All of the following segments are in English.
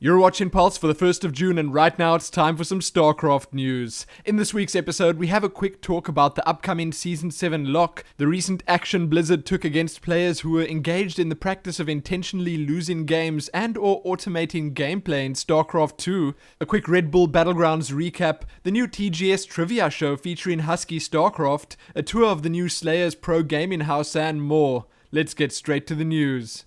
You're watching Pulse for the 1st of June, and right now it's time for some StarCraft news. In this week's episode, we have a quick talk about the upcoming Season 7 lock, the recent action Blizzard took against players who were engaged in the practice of intentionally losing games and or automating gameplay in StarCraft II, a quick Red Bull Battlegrounds recap, the new TGS Trivia Show featuring HuskyStarcraft, a tour of the new Slayers Pro Gaming House, and more. Let's get straight to the news.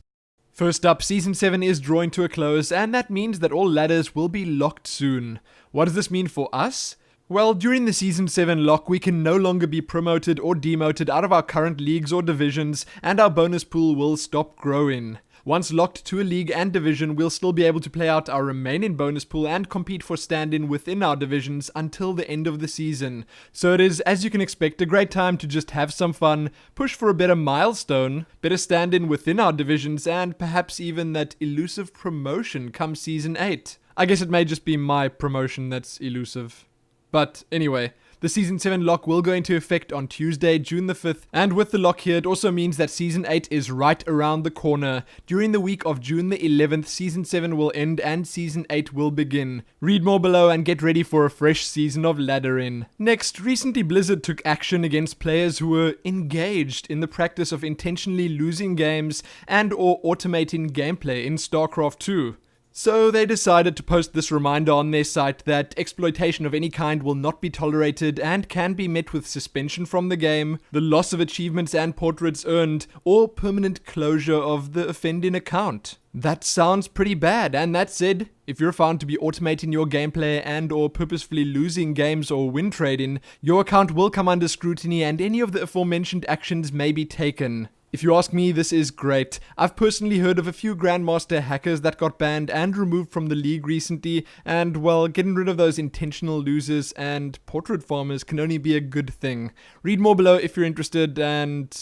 First up, Season 7 is drawing to a close, and that means that all ladders will be locked soon. What does this mean for us? Well, during the Season 7 lock, we can no longer be promoted or demoted out of our current leagues or divisions, and our bonus pool will stop growing. Once locked to a league and division, we'll still be able to play out our remaining bonus pool and compete for stand-in within our divisions until the end of the season. So it is, as you can expect, a great time to just have some fun, push for a better milestone, better stand-in within our divisions, and perhaps even that elusive promotion come Season 8. I guess it may just be my promotion that's elusive. But anyway, the Season 7 lock will go into effect on Tuesday, June the 5th, and with the lock here, it also means that Season 8 is right around the corner. During the week of June the 11th, Season 7 will end and Season 8 will begin. Read more below and get ready for a fresh season of laddering. Next, recently Blizzard took action against players who were engaged in the practice of intentionally losing games and or automating gameplay in StarCraft II. So they decided to post this reminder on their site that exploitation of any kind will not be tolerated and can be met with suspension from the game, the loss of achievements and portraits earned, or permanent closure of the offending account. That sounds pretty bad, and that said, if you're found to be automating your gameplay and or purposefully losing games or win trading, your account will come under scrutiny and any of the aforementioned actions may be taken. If you ask me, this is great. I've personally heard of a few Grandmaster hackers that got banned and removed from the league recently, and well, getting rid of those intentional losers and portrait farmers can only be a good thing. Read more below if you're interested, and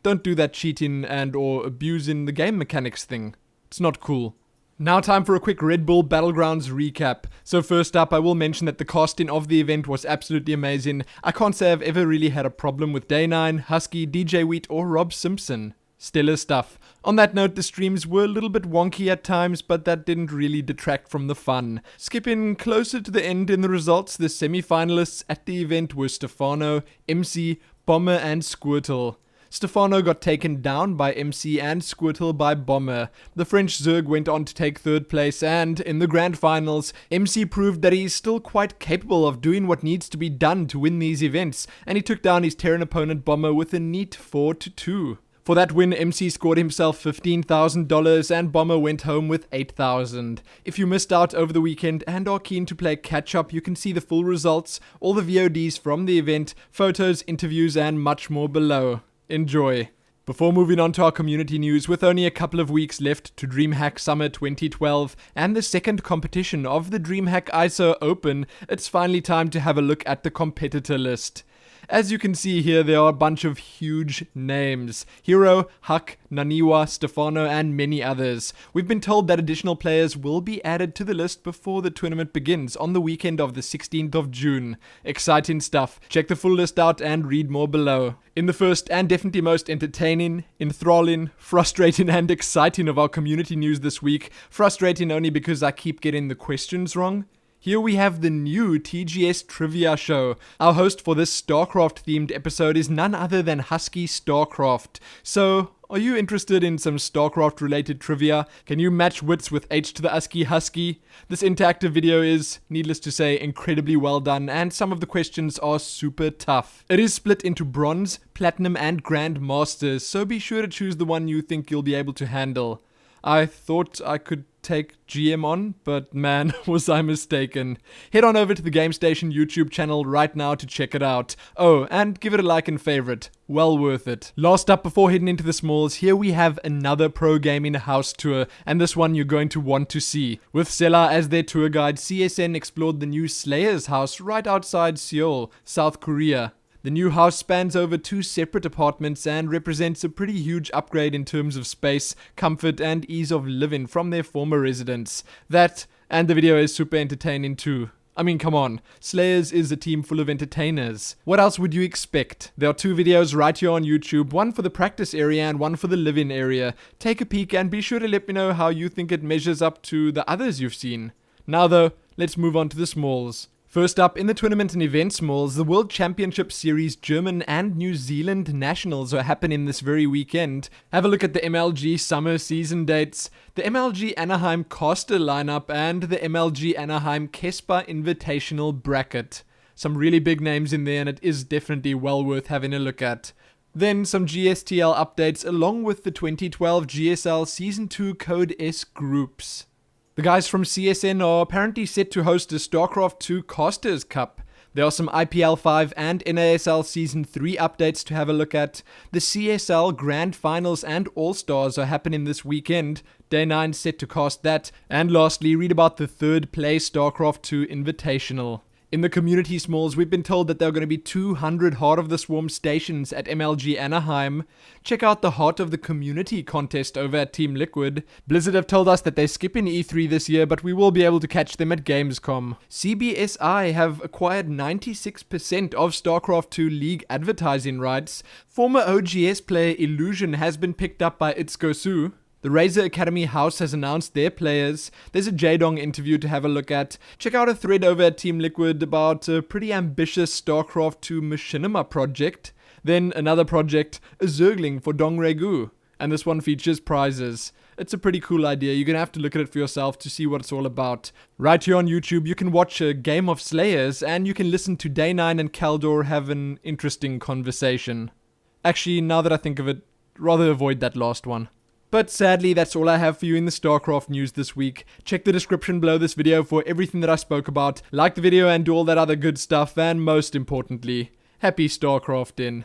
don't do that cheating and or abusing the game mechanics thing. It's not cool. Now time for a quick Red Bull Battlegrounds recap. So first up, I will mention that the casting of the event was absolutely amazing. I can't say I've ever really had a problem with Day 9, Husky, DJ Wheat or Rob Simpson. Stellar stuff. On that note, the streams were a little bit wonky at times, but that didn't really detract from the fun. Skipping closer to the end in the results, the semi-finalists at the event were Stefano, MC, Bomber and Squirtle. Stefano got taken down by MC and Squirtle by Bomber. The French Zerg went on to take third place, and in the grand finals, MC proved that he's still quite capable of doing what needs to be done to win these events, and he took down his Terran opponent Bomber with a neat 4-2. For that win, MC scored himself $15,000 and Bomber went home with $8,000. If you missed out over the weekend and are keen to play catch-up, you can see the full results, all the VODs from the event, photos, interviews and much more below. Enjoy. Before moving on to our community news, with only a couple of weeks left to Dreamhack Summer 2012 and the second competition of the Dreamhack ISO Open, it's finally time to have a look at the competitor list. As you can see here, there are a bunch of huge names. Hero, Huck, Naniwa, Stefano, and many others. We've been told that additional players will be added to the list before the tournament begins on the weekend of the 16th of June. Exciting stuff. Check the full list out and read more below. In the first and definitely most entertaining, enthralling, frustrating and exciting of our community news this week, frustrating only because I keep getting the questions wrong, here we have the new TGS Trivia Show. Our host for this StarCraft-themed episode is none other than HuskyStarcraft. So, are you interested in some StarCraft-related trivia? Can you match wits with H to the ASCII Husky? This interactive video is, needless to say, incredibly well done, and some of the questions are super tough. It is split into Bronze, Platinum, and Grand Masters, so be sure to choose the one you think you'll be able to handle. I thought I could take GM on, but man, was I mistaken. Head on over to the GameStation YouTube channel right now to check it out. Oh, and give it a like and favorite. Well worth it. Last up before heading into the smalls, here we have another pro gaming house tour, and this one you're going to want to see. With Sela as their tour guide, CSN explored the new Slayers house right outside Seoul, South Korea. The new house spans over 2 separate apartments and represents a pretty huge upgrade in terms of space, comfort and ease of living from their former residence. That, and the video is super entertaining too. I mean, come on, Slayers is a team full of entertainers. What else would you expect? There are 2 videos right here on YouTube, one for the practice area and one for the live-in area. Take a peek and be sure to let me know how you think it measures up to the others you've seen. Now though, let's move on to the smalls. First up, in the tournament and event smalls, the World Championship Series German and New Zealand Nationals are happening this very weekend. Have a look at the MLG summer season dates, the MLG Anaheim Caster lineup, and the MLG Anaheim Kespa Invitational bracket. Some really big names in there, and it is definitely well worth having a look at. Then some GSTL updates along with the 2012 GSL Season 2 Code S groups. The guys from CSN are apparently set to host a StarCraft II Casters Cup. There are some IPL 5 and NASL Season 3 updates to have a look at. The CSL Grand Finals and All-Stars are happening this weekend. Day 9 set to cast that. And lastly, read about the 3rd place StarCraft II Invitational. In the community smalls, we've been told that there are going to be 200 Heart of the Swarm stations at MLG Anaheim. Check out the Heart of the Community contest over at Team Liquid. Blizzard have told us that they're skipping E3 this year, but we will be able to catch them at Gamescom. CBSI have acquired 96% of StarCraft II League advertising rights. Former OGS player Illusion has been picked up by Itzgosu. The Razer Academy House has announced their players. There's a Jaedong interview to have a look at. Check out a thread over at Team Liquid about a pretty ambitious StarCraft II Machinima project. Then another project, a Zergling for Dong Regu. And this one features prizes. It's a pretty cool idea. You're going to have to look at it for yourself to see what it's all about. Right here on YouTube, you can watch a game of Slayers and you can listen to Day 9 and Kaldor have an interesting conversation. Actually, now that I think of it, rather avoid that last one. But sadly, that's all I have for you in the StarCraft news this week. Check the description below this video for everything that I spoke about. Like the video and do all that other good stuff. And most importantly, happy StarCrafting.